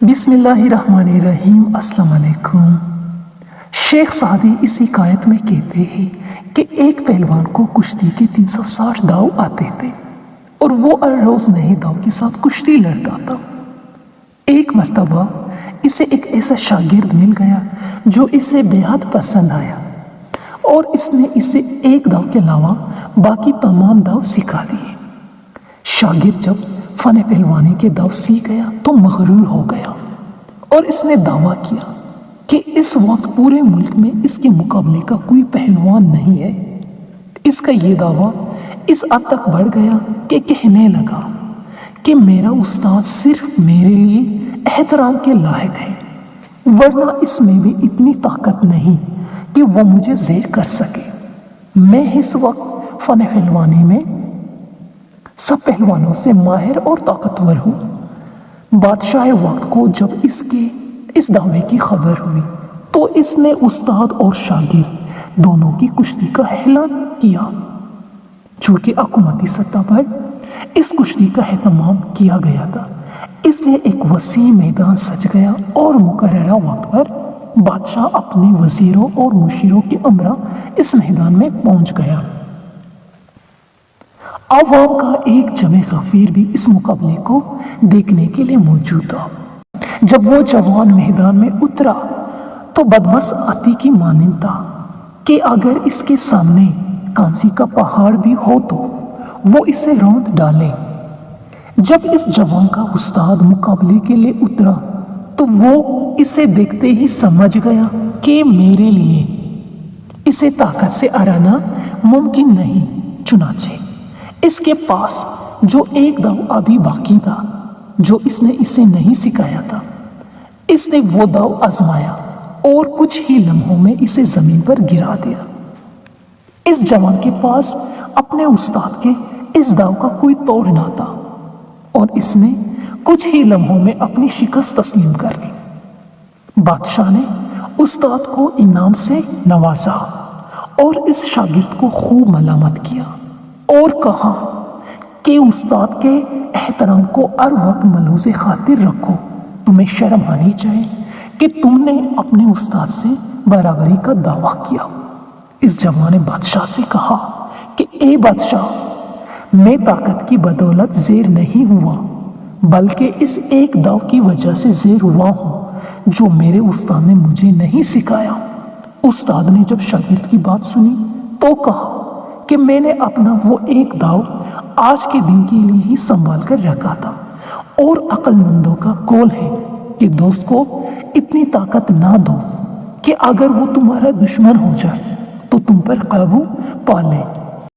बिस्मिल्लाहिर्रहमानिर्रहीम। अस्सलाम वालेकुम। शेख सादी इस हिकायत में कहते हैं कि एक पहलवान को कुश्ती के 360 दाव आते थे और वो हर रोज़ नए दाव के साथ कुश्ती लड़ता था। एक मर्तबा इसे एक ऐसा शागिर्द मिल गया जो इसे बेहद पसंद आया और इसने इसे एक दाव के अलावा बाकी तमाम दाव सिखा दिए। शागिर्द जब फन पहलवानी के दाव सीख गया तो मगरूर हो गया और इसने दावा किया कि इस वक्त पूरे मुल्क में इसके मुकाबले का कोई पहलवान नहीं है। इसका ये दावा इस हद तक बढ़ गया कि कहने लगा कि मेरा उस्ताद सिर्फ मेरे लिए एहतराम के लायक है, वरना इसमें भी इतनी ताकत नहीं कि वो मुझे ज़ेर कर सके। मैं इस वक्त फन पहलवानी में सब पहलवानों से माहिर और ताकतवर हूँ। बादशाह वक्त को जब इसके इस दावे की खबर हुई तो इसने उस्ताद और शागिर्द दोनों की कुश्ती का ऐलान किया। चूँकि हुकूमती सतह पर इस कुश्ती का एहतमाम किया गया था, इसलिए एक वसी मैदान सज गया और मुकर्ररा वक्त पर बादशाह अपने वजीरों और मुशीरों के हमरा इस मैदान में पहुंच गया। अवाम का एक जमे गफीर भी इस मुकाबले को देखने के लिए मौजूद था। जब वो जवान मैदान में उतरा तो बदमस आती की मानिंद था कि अगर इसके सामने कांसी का पहाड़ भी हो तो वो इसे रौंद डाले। जब इस जवान का उस्ताद मुकाबले के लिए उतरा तो वो इसे देखते ही समझ गया कि मेरे लिए इसे ताकत से हराना मुमकिन नहीं। चुनाचे इसके पास जो एक दाव अभी बाकी था जो इसने इसे नहीं सिखाया था, इसने वो दाव आजमाया और कुछ ही लम्हों में इसे जमीन पर गिरा दिया। इस जवान के पास अपने उस्ताद के इस दाव का कोई तोड़ ना था और इसने कुछ ही लम्हों में अपनी शिकस्त तस्लीम कर ली। बादशाह ने उस्ताद को इनाम से नवाजा और इस शागिर्द को खूब मलामत किया और कहा कि उस्ताद के एहतराम को हर वक्त मलूज़े खातिर रखो। तुम्हें शर्म आनी चाहिए कि तुमने अपने उस्ताद से बराबरी का दावा किया। इस जवान ने बादशाह से कहा कि ए बादशाह, मैं ताकत की बदौलत ज़ेर नहीं हुआ, बल्कि इस एक दाव की वजह से ज़ेर हुआ हूँ जो मेरे उस्ताद ने मुझे नहीं सिखाया। उस्ताद ने जब शागिर्द की बात सुनी तो कहा कि मैंने अपना वो एक दाव आज के दिन के लिए ही संभाल कर रखा था और अक्लमंदों का कौल है कि दोस्त को इतनी ताकत ना दो कि अगर वो तुम्हारा दुश्मन हो जाए तो तुम पर काबू पा ले।